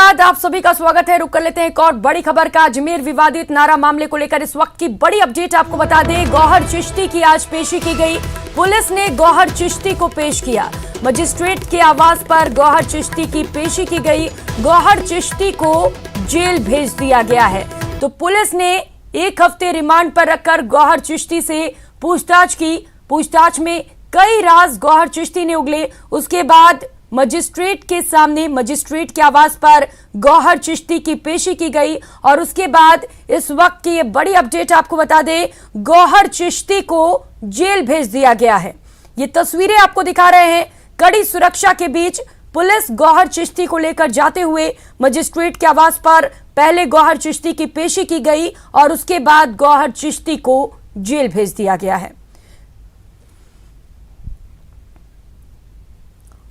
बाद आप सभी का स्वागत है। रुक कर लेते हैं एक और बड़ी खबर का। अजमेर विवादित नारा मामले को लेकर इस वक्त की बड़ी अपडेट आपको बता दें। गौहर चिश्ती की आज पेशी की गई। पुलिस ने गौहर चिश्ती को पेश किया। मजिस्ट्रेट के आवास पर गौहर चिश्ती की पेशी की गई। गौहर चिश्ती को जेल भेज दिया गया है। तो पुलिस ने 1 हफ्ते रिमांड पर रखकर गौहर चिश्ती से पूछताछ की। पूछताछ में कई राज गौहर चिश्ती ने उगले। उसके बाद मजिस्ट्रेट के सामने, मजिस्ट्रेट के आवास पर गौहर चिश्ती की पेशी की गई। और उसके बाद इस वक्त की ये बड़ी अपडेट आपको बता दें, गौहर चिश्ती को जेल भेज दिया गया है। ये तस्वीरें आपको दिखा रहे हैं। कड़ी सुरक्षा के बीच पुलिस गौहर चिश्ती को लेकर जाते हुए मजिस्ट्रेट के आवास पर पहले गौहर चिश्ती की पेशी की गई और उसके बाद गौहर चिश्ती को जेल भेज दिया गया है।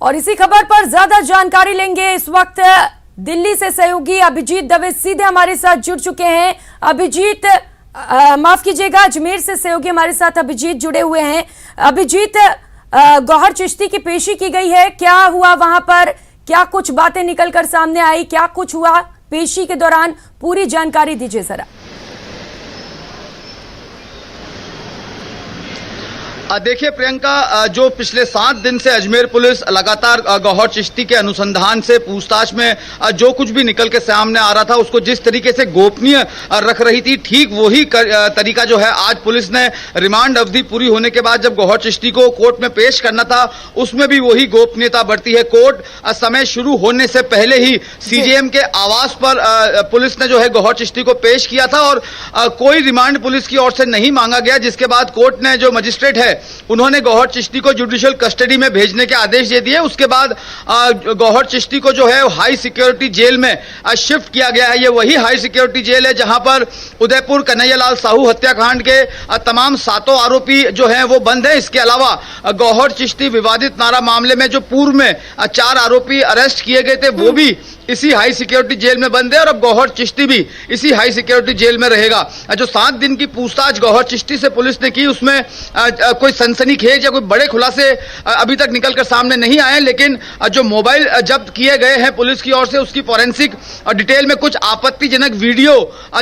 और इसी खबर पर ज्यादा जानकारी लेंगे। इस वक्त दिल्ली से सहयोगी अभिजीत दवे सीधे हमारे साथ जुड़ चुके हैं। अभिजीत, माफ कीजिएगा, अजमेर से सहयोगी हमारे साथ अभिजीत जुड़े हुए हैं। अभिजीत, गौहर चिश्ती की पेशी की गई है, क्या हुआ वहां पर? क्या कुछ बातें निकलकर सामने आई? क्या कुछ हुआ पेशी के दौरान? पूरी जानकारी दीजिए जरा। देखिए प्रियंका, जो पिछले 7 दिन से अजमेर पुलिस लगातार गौहर चिश्ती के अनुसंधान से पूछताछ में जो कुछ भी निकल के सामने आ रहा था उसको जिस तरीके से गोपनीय रख रही थी, ठीक वही तरीका जो है आज पुलिस ने रिमांड अवधि पूरी होने के बाद जब गौहर चिश्ती को कोर्ट में पेश करना था उसमें भी वही गोपनीयता बरती है। कोर्ट समय शुरू होने से पहले ही सीजेएम के आवास पर पुलिस ने जो है गौहर चिश्ती को पेश किया था और कोई रिमांड पुलिस की ओर से नहीं मांगा गया, जिसके बाद कोर्ट ने, जो मजिस्ट्रेट है, उन्होंने गौहर चिश्ती को जुडिशियल कस्टडी में भेजने के आदेश दे दिए। उसके बाद गौहर चिश्ती को जो है हाई सिक्योरिटी जेल में शिफ्ट किया गया है। ये वही हाई सिक्योरिटी जेल है जहां पर उदयपुर कन्हैयालाल साहू हत्याकांड के तमाम 7 आरोपी जो हैं वो बंद हैं। इसके अलावा गौहर चिश्ती विवादित नारा मामले में जो पूर्व में 4 आरोपी अरेस्ट किए गए थे वो भी इसी हाई सिक्योरिटी जेल में बंद है और अब गौहर चिश्ती भी इसी हाई सिक्योरिटी जेल में रहेगा। जो 7 दिन की पूछताछ गौहर चिश्ती से पुलिस ने की उसमें कोई सनसनीखेज या कोई बड़े खुलासे अभी तक निकलकर सामने नहीं आए, लेकिन जो मोबाइल जब्त किए गए हैं पुलिस की ओर से उसकी फॉरेंसिक डिटेल में कुछ आपत्तिजनक वीडियो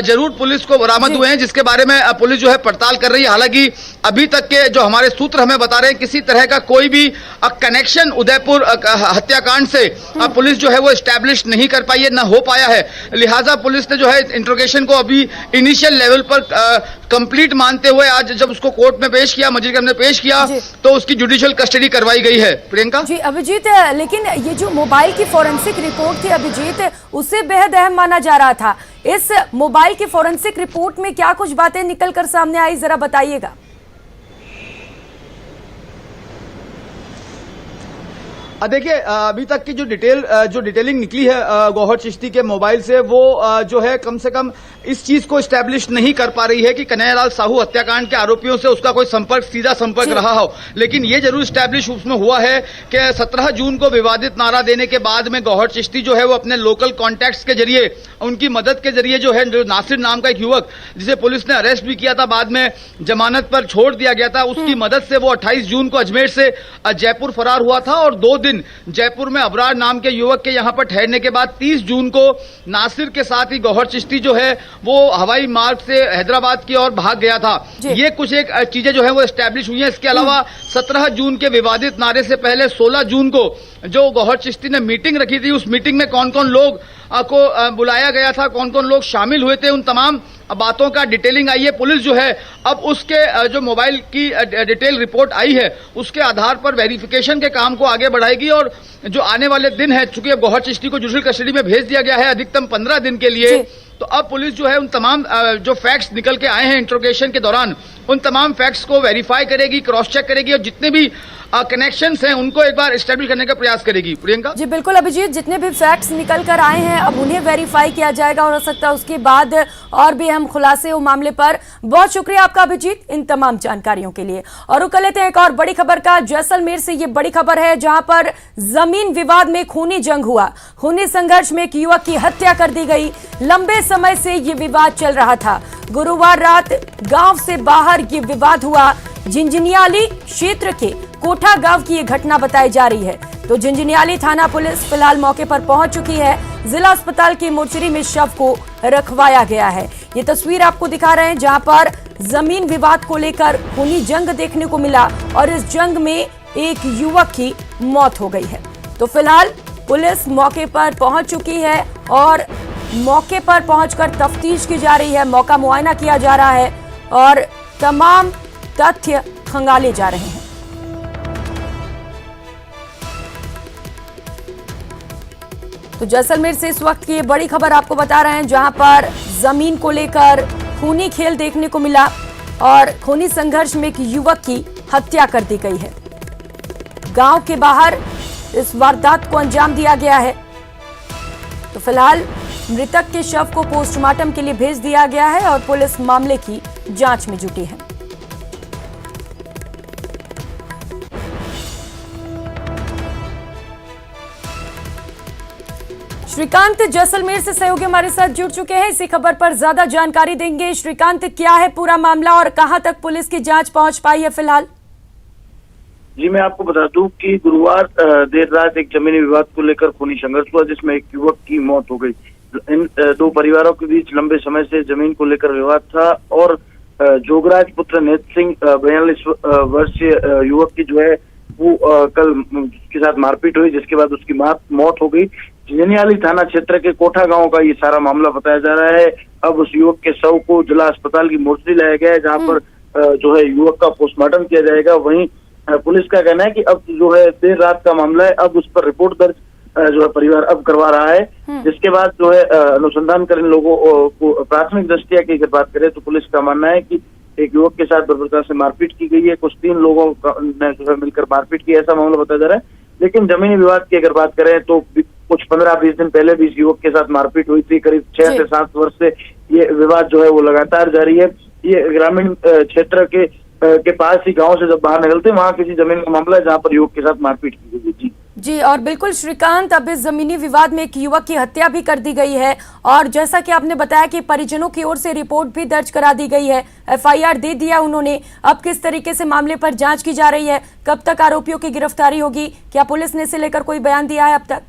जरूर पुलिस को बरामद हुए हैं, जिसके बारे में पुलिस जो है पड़ताल कर रही है। हालांकि अभी तक के जो हमारे सूत्र हमें बता रहे हैं किसी तरह का कोई भी कनेक्शन उदयपुर हत्याकांड से पुलिस जो है वो एस्टैब्लिश नहीं कर पाई है, ना हो पाया है। लिहाजा पुलिस ने जो है इंट्रोगेशन को अभी इनिशियल लेवल पर कंप्लीट मानते हुए आज जब उसको कोर्ट में पेश किया, मजिस्ट्रेट ने पेश किया, तो उसकी जुडिशियल कस्टडी करवाई गई है। प्रियंका जी। अभिजीत, लेकिन ये जो मोबाइल की फॉरेंसिक रिपोर्ट थी अभिजीत, उसे बेहद अहम माना जा रहा था। इस मोबाइल की फॉरेंसिक रिपोर्ट में क्या कुछ बातें निकलकर सामने आई, जरा बताइएगा। देखिए, अभी तक की जो डिटेलिंग निकली है गौहर चिश्ती के मोबाइल से वो जो है कम से कम इस चीज को एस्टैब्लिश नहीं कर पा रही है कि कन्हैयालाल साहू हत्याकांड के आरोपियों से उसका कोई सीधा संपर्क रहा हो। लेकिन ये जरूर एस्टैब्लिश उसमें हुआ है कि 17 जून को विवादित नारा देने के बाद में गौहर चिश्ती जो है वो अपने लोकल कॉन्टैक्ट्स के जरिए, उनकी मदद के जरिए जो है, जो नासिर नाम का एक युवक जिसे पुलिस ने अरेस्ट भी किया था, बाद में जमानत पर छोड़ दिया गया था, उसकी मदद से वो 28 जून को अजमेर से जयपुर फरार हुआ था और 2 दिन जयपुर में अबरार नाम के युवक के यहां पर ठहरने के बाद 30 जून को नासिर के साथ ही गौहर चिश्ती जो है वो हवाई मार्ग से हैदराबाद की ओर भाग गया था। ये कुछ एक चीजें जो है वो एस्टैब्लिश हुई हैं। इसके अलावा 17 जून के विवादित नारे से पहले 16 जून को जो गौहर चिश्ती ने मीटिंग रखी थी, उस मीटिंग में कौन कौन लोग को बुलाया गया था, कौन कौन लोग शामिल हुए थे, उन तमाम बातों का डिटेलिंग आई है। पुलिस जो है अब उसके जो मोबाइल की डिटेल रिपोर्ट आई है उसके आधार पर वेरिफिकेशन के काम को आगे बढ़ाएगी और जो आने वाले दिन है, चूंकि अब गौहर चिश्ती को जुडिशियल कस्टडी में भेज दिया गया है अधिकतम 15 दिन के लिए, तो अब पुलिस जो है उन तमाम जो फैक्ट्स निकल के आए हैं इंट्रोगेशन के दौरान, उन तमाम फैक्ट्स को वेरीफाई करेगी, क्रॉस चेक करेगी और जितने भी कनेक्शंस हैं उनको एक बार एस्टैब्लिश करने का प्रयास करेगी। प्रियंका जी बिल्कुल अभिजीत, जितने भी फैक्ट्स निकल कर आए हैं अब उन्हें वेरीफाई किया जाएगा और हो सकता है उसके बाद और भी अहम खुलासे हो मामले पर। बहुत शुक्रिया आपका अभिजीत इन तमाम जानकारियों के लिए। और रुक लेते हैं एक और बड़ी खबर का। जैसलमेर से ये बड़ी खबर है जहां पर जमीन विवाद में खूनी जंग हुआ। खूनी संघर्ष में एक युवक की हत्या कर दी गई। लंबे समय से ये विवाद चल रहा था। गुरुवार रात गांव से बाहर ये विवाद हुआ। झिंझिनियाली क्षेत्र के कोठा गांव की ये घटना बताई जा रही है। तो झिंझिनियाली थाना पुलिस फिलहाल मौके पर पहुंच चुकी है। जिला अस्पताल की मोर्चरी में शव को रखवाया गया है। ये तस्वीर आपको दिखा रहे हैं जहां पर जमीन विवाद को लेकर खूनी जंग देखने को मिला और इस जंग में एक युवक की मौत हो गई है। तो फिलहाल पुलिस मौके पर पहुंच चुकी है और मौके पर पहुंचकर तफ्तीश की जा रही है, मौका मुआयना किया जा रहा है और तमाम तथ्य खंगाले जा रहे हैं। तो जैसलमेर से इस वक्त की ये बड़ी खबर आपको बता रहे हैं जहां पर जमीन को लेकर खूनी खेल देखने को मिला और खूनी संघर्ष में एक युवक की हत्या कर दी गई है। गांव के बाहर इस वारदात को अंजाम दिया गया है। तो फिलहाल मृतक के शव को पोस्टमार्टम के लिए भेज दिया गया है और पुलिस मामले की जांच में जुटी है। श्रीकांत जैसलमेर से सहयोगी हमारे साथ जुड़ चुके हैं, इसी खबर पर ज्यादा जानकारी देंगे। श्रीकांत, क्या है पूरा मामला और कहां तक पुलिस की जांच पहुंच पाई है फिलहाल? जी, मैं आपको बता दूं कि गुरुवार देर रात एक जमीनी विवाद को लेकर खूनी संघर्ष हुआ जिसमें एक युवक की मौत हो गई। इन दो परिवारों के बीच लंबे समय से जमीन को लेकर विवाद था और जोगराज पुत्र नेत सिंह 42 वर्षीय युवक की जो है वो कल उसके साथ मारपीट हुई, जिसके बाद उसकी मौत हो गई। झिंझिनियाली थाना क्षेत्र के कोठा गांव का ये सारा मामला बताया जा रहा है। अब उस युवक के शव को जिला अस्पताल की मोर्चरी लाया गया है जहां पर जो है युवक का पोस्टमार्टम किया जाएगा। वहीं पुलिस का कहना है कि अब जो है देर रात का मामला है, अब उस पर रिपोर्ट दर्ज जो है परिवार अब करवा रहा है, जिसके बाद जो है अनुसंधान कर इन लोगों को प्राथमिक दृष्टिया की अगर बात करें तो पुलिस का मानना है कि एक युवक के साथ बर्बरता से मारपीट की गई है। कुछ 3 लोगों ने जो है मिलकर मारपीट की, ऐसा मामला बताया जा रहा है। लेकिन जमीनी विवाद की अगर बात करें तो कुछ 15-20 दिन पहले भी इस युवक के साथ मारपीट हुई थी। करीब 6 से 7 वर्ष से ये विवाद जो है वो लगातार जारी है। ये ग्रामीण क्षेत्र के पास ही गांव से जब बाहर निकलते वहां किसी जमीन का मामला है जहां पर युवक के साथ मारपीट की गई। जी, और बिल्कुल श्रीकांत, अब इस जमीनी विवाद में एक युवक की हत्या भी कर दी गई है और जैसा कि आपने बताया कि परिजनों की ओर से रिपोर्ट भी दर्ज करा दी गई है, FIR दे दिया उन्होंने। अब किस तरीके से मामले पर जांच की जा रही है, कब तक आरोपियों की गिरफ्तारी होगी, क्या पुलिस ने इसे लेकर कोई बयान दिया है अब तक?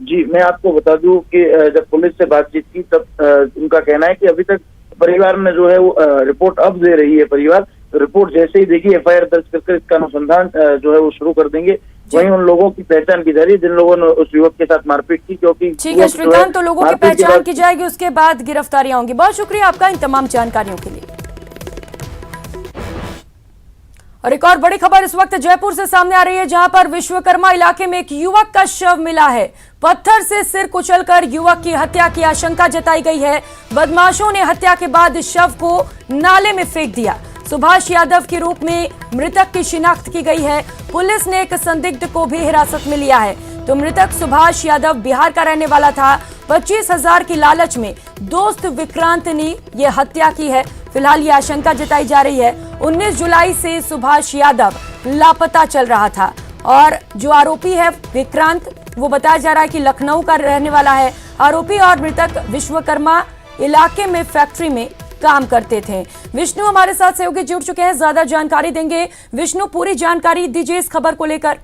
जी, मैं आपको बता दूं कि जब पुलिस से बातचीत की तब उनका कहना है कि अभी तक परिवार में जो है वो रिपोर्ट अब दे रही है। परिवार रिपोर्ट जैसे ही देगी FIR दर्ज करके इसका अनुसंधान जो है वो शुरू कर देंगे। वहीं उन लोगों की पहचान की जा रही है जिन लोगों ने उस युवक के साथ मारपीट की, क्योंकि ठीक है श्रीकांत, तो लोगों की पहचान की जाएगी, उसके बाद गिरफ्तारियां होंगी। बहुत शुक्रिया आपका इन तमाम जानकारियों के लिए। और एक और बड़ी खबर इस वक्त जयपुर से सामने आ रही है जहां पर विश्वकर्मा इलाके में एक युवक का शव मिला है। पत्थर से सिर कुचलकर युवक की हत्या की आशंका जताई गई है। बदमाशों ने हत्या के बाद शव को नाले में फेंक दिया। सुभाष यादव के रूप में मृतक की शिनाख्त की गई है। पुलिस ने एक संदिग्ध को भी हिरासत में लिया है। तो मृतक सुभाष यादव बिहार का रहने वाला था। 25,000 की लालच में दोस्त विक्रांत ने यह हत्या की है। फिलहाल ये आशंका जताई जा रही है 19 जुलाई से सुभाष यादव लापता चल रहा था और जो आरोपी है विक्रांत, वो बताया जा रहा है कि लखनऊ का रहने वाला है। आरोपी और मृतक विश्वकर्मा इलाके में फैक्ट्री में काम करते थे। विष्णु हमारे साथ सहयोगी जुड़ चुके हैं, ज्यादा जानकारी देंगे। विष्णु, पूरी जानकारी दीजिए इस खबर को लेकर।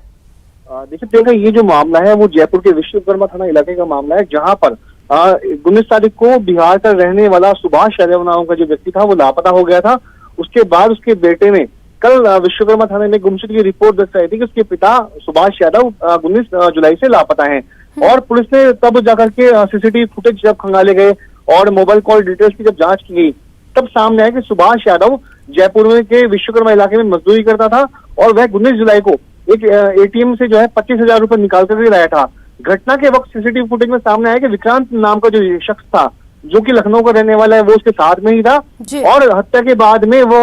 देखिए प्रियंका, ये जो मामला है वो जयपुर के विश्वकर्मा थाना इलाके का मामला है जहां पर 19 तारीख को बिहार का रहने वाला सुभाष यादव नाम का जो व्यक्ति था वो लापता हो गया था। उसके बाद उसके बेटे ने कल विश्वकर्मा थाने में गुमशुदगी की रिपोर्ट दर्ज कराई थी कि उसके पिता सुभाष यादव 19 जुलाई से लापता हैं और पुलिस ने तब जाकर के CCTV फुटेज जब खंगाले गए और मोबाइल कॉल डिटेल्स की जब जांच की गई तब सामने आया कि सुभाष यादव जयपुर में के विश्वकर्मा इलाके में मजदूरी करता था और वह 19 जुलाई को एक ATM से जो है 25,000 रुपए निकाल कर लाया था। घटना के वक्त CCTV फुटेज में सामने आया कि विक्रांत नाम का जो शख्स था जो कि लखनऊ का रहने वाला है वो उसके साथ में ही था और हत्या के बाद में वो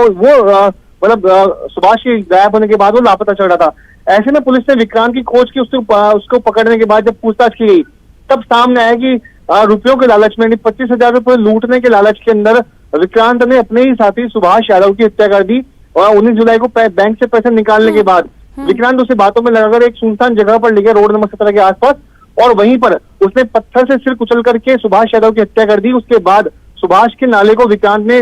मतलब सुभाष के गायब होने के बाद वो लापता चल रहा था। ऐसे में पुलिस ने विक्रांत की खोज की, उसको पकड़ने के बाद जब पूछताछ की गई तब सामने आया कि रुपयों के लालच में 25,000 रुपए लूटने के लालच के अंदर विक्रांत ने अपने ही साथी सुभाष यादव की हत्या कर दी और 19 जुलाई को बैंक से पैसे निकालने के बाद विक्रांत उसे बातों में लगाकर एक सुनसान जगह पर ले गया रोड नंबर 17 के आसपास और वहीं पर उसने पत्थर से सिर कुचल करके सुभाष यादव की हत्या कर दी। उसके बाद सुभाष के नाले को विक्रांत ने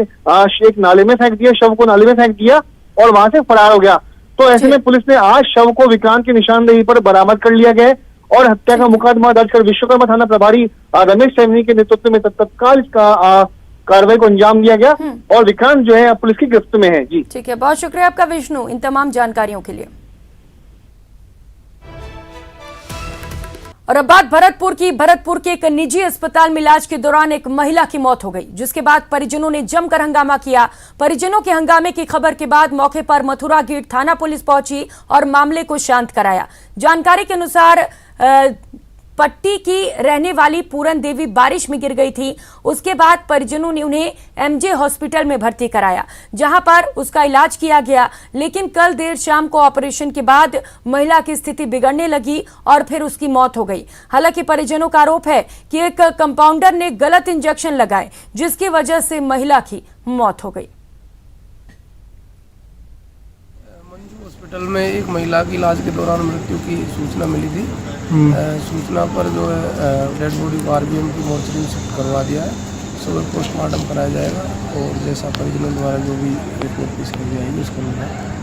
एक नाले में फेंक दिया, शव को नाले में फेंक दिया और वहां से फरार हो गया। तो ऐसे में पुलिस ने आज शव को विक्रांत की निशानदेही पर बरामद कर लिया गया है और हत्या का मुकदमा दर्ज कर विश्वकर्मा थाना प्रभारी रमेश सैनी के नेतृत्व में तत्काल इसका कार्रवाई को अंजाम दिया गया और विक्रांत जो है पुलिस की गिरफ्त में है। जी ठीक है, बहुत शुक्रिया आपका विष्णु इन तमाम जानकारियों के लिए। और अब बात भरतपुर की। भरतपुर के एक निजी अस्पताल में इलाज के दौरान एक महिला की मौत हो गई, जिसके बाद परिजनों ने जमकर हंगामा किया। परिजनों के हंगामे की खबर के बाद मौके पर मथुरा गेट थाना पुलिस पहुंची और मामले को शांत कराया। जानकारी के अनुसार पट्टी की रहने वाली पूरन देवी बारिश में गिर गई थी। उसके बाद परिजनों ने उन्हें एमजे हॉस्पिटल में भर्ती कराया, जहां पर उसका इलाज किया गया। लेकिन कल देर शाम को ऑपरेशन के बाद महिला की स्थिति बिगड़ने लगी और फिर उसकी मौत हो गई। हालांकि परिजनों का आरोप है कि एक कंपाउंडर ने गलत इंजेक्शन लगाए, जिसकी वजह से महिला की मौत हो गई। हॉस्पिटल में एक महिला की इलाज के दौरान मृत्यु की सूचना मिली थी। सूचना पर जो है डेड बॉडी को आरबीएम की मोर्चरी में शिफ्ट करवा दिया है। सुबह पोस्टमार्टम कराया जाएगा और जैसा परिजनों द्वारा जो भी रिपोर्ट पेश की जाएगी उसको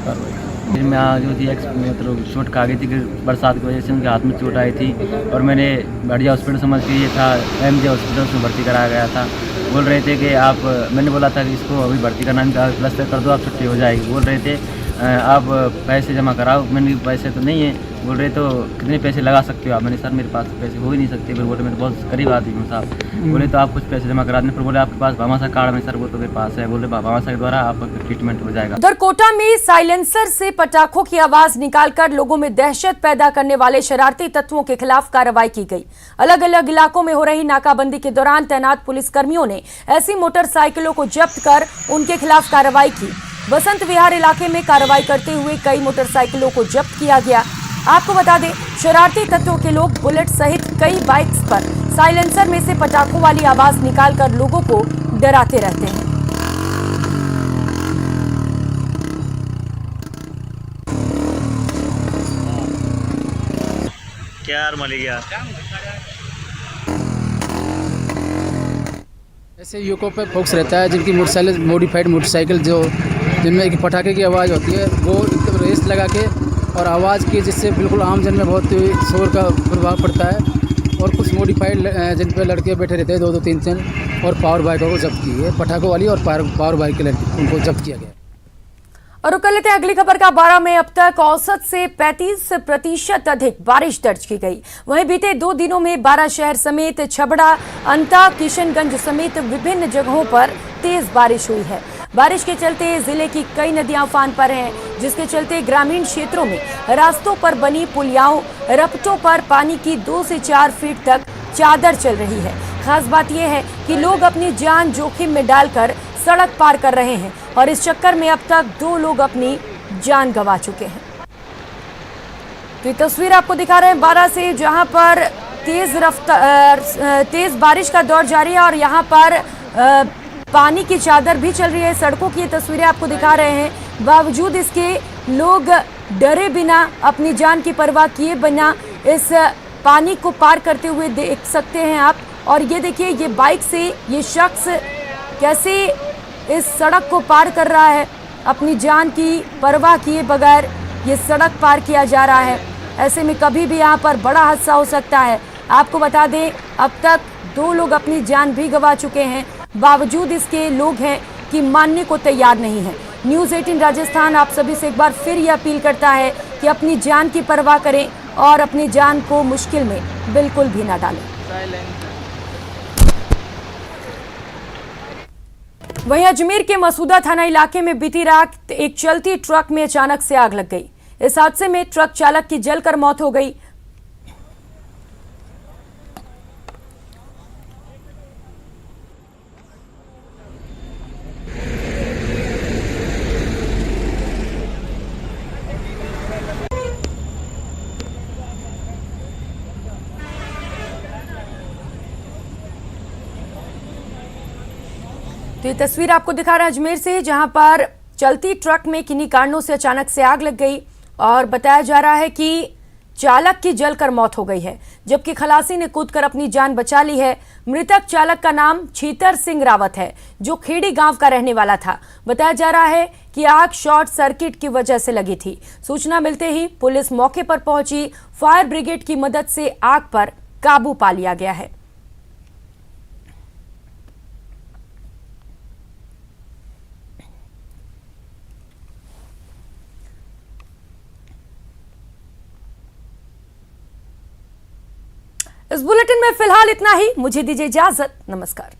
कार्रवाई। मैं आज जो थी मतलब चोट खा गई थी कि बरसात की वजह से उनके हाथ में चोट आई थी और मैंने बढ़िया हॉस्पिटल समझ के ये था एमजे हॉस्पिटल में भर्ती कराया गया था। बोल रहे थे कि आप, मैंने बोला था कि इसको अभी भर्ती करना नहीं, प्लस्तर कर दो, आप छुट्टी हो जाएगी। बोल रहे थे आप पैसे जमा कराओ। मैंने पैसे तो नहीं है। बोल रहे तो कितने पैसे लगा सकते हो आप? मैंने सर मेरे पास पैसे हो ही नहीं सकते। फिर बोले मेरे बहुत करीब आदमी हूँ साहब। बोले तो आप कुछ पैसे जमा करा दें। फिर बोले आपके पास भामाशाह कार्ड में? सर वो तो मेरे पास है। बोले भामाशाह के द्वारा आपका ट्रीटमेंट हो जाएगा। उधर कोटा में साइलेंसर से पटाखों की आवाज निकालकर लोगों में दहशत पैदा करने वाले शरारती तत्वों के खिलाफ कार्रवाई की गई। अलग अलग इलाकों में हो रही नाकाबंदी के दौरान तैनात पुलिसकर्मियों ने ऐसी मोटरसाइकिलों को जब्त कर उनके खिलाफ कार्रवाई की। बसंत विहार इलाके में कार्रवाई करते हुए कई मोटरसाइकिलों को जब्त किया गया। आपको बता दें, शरारती तत्वों के लोग बुलेट सहित कई बाइक्स पर साइलेंसर में से पटाखों वाली आवाज निकालकर लोगों को डराते रहते हैं। क्या यार मली गया। ऐसे युवकों पे फोकस रहता है जिनकी मोटरसाइकिल मॉडिफाइड मोटरसाइकिल जिनमें एक पटाखे की आवाज़ होती है, वो एकदम रेस लगा के और आवाज़ की, जिससे बिल्कुल आम जन में बहुत शोर का प्रभाव पड़ता है। और कुछ मॉडिफाइड जिन पे लड़के बैठे रहते हैं 2-2 3 और पावर बाइकों को जब्त की है, पटाखों वाली और पावर बाइक के लड़के उनको जब्त किया गया। और कर लेते हैं अगली खबर का। 12 में अब तक औसत से 35% अधिक बारिश दर्ज की गई। वहीं बीते 2 दिनों में 12 शहर समेत छबड़ा, अंता, किशनगंज समेत विभिन्न जगहों पर तेज बारिश हुई है। बारिश के चलते जिले की कई नदियां उफान पर हैं, जिसके चलते ग्रामीण क्षेत्रों में रास्तों पर बनी पुलियाओं, रपटों पर पानी की 2 से 4 फीट तक चादर चल रही है। खास बात यह है कि लोग अपनी जान जोखिम में डालकर सड़क पार कर रहे हैं और इस चक्कर में अब तक 2 लोग अपनी जान गंवा चुके हैं। तो ये तस्वीर आपको दिखा रहे हैं 12 से, जहां पर तेज बारिश का दौर जारी है और यहां पर पानी की चादर भी चल रही है। सड़कों की ये तस्वीरें आपको दिखा रहे हैं। बावजूद इसके लोग डरे बिना, अपनी जान की परवाह किए बिना इस पानी को पार करते हुए देख सकते हैं आप। और ये देखिए, ये बाइक से ये शख्स कैसे इस सड़क को पार कर रहा है, अपनी जान की परवाह किए बगैर ये सड़क पार किया जा रहा है। ऐसे में कभी भी यहाँ पर बड़ा हादसा हो सकता है। आपको बता दें, अब तक 2 लोग अपनी जान भी गंवा चुके हैं। बावजूद इसके लोग हैं कि मानने को तैयार नहीं है। न्यूज़ 18 राजस्थान आप सभी से एक बार फिर यह अपील करता है कि अपनी जान की परवाह करें और अपनी जान को मुश्किल में बिल्कुल भी ना डालें। वहीं अजमेर के मसूदा थाना इलाके में बीती रात एक चलती ट्रक में अचानक से आग लग गई। इस हादसे में ट्रक चालक की जलकर मौत हो गई। तो ये तस्वीर आपको दिखा रहा है अजमेर से, जहां पर चलती ट्रक में किन्हीं कारणों से अचानक से आग लग गई और बताया जा रहा है कि चालक की जलकर मौत हो गई है, जबकि खलासी ने कूदकर अपनी जान बचा ली है। मृतक चालक का नाम छीतर सिंह रावत है, जो खेड़ी गांव का रहने वाला था। बताया जा रहा है कि आग शॉर्ट सर्किट की वजह से लगी थी। सूचना मिलते ही पुलिस मौके पर पहुंची। फायर ब्रिगेड की मदद से आग पर काबू पा लिया गया है। इस बुलेटिन में फिलहाल इतना ही। मुझे दीजिए इजाजत। नमस्कार।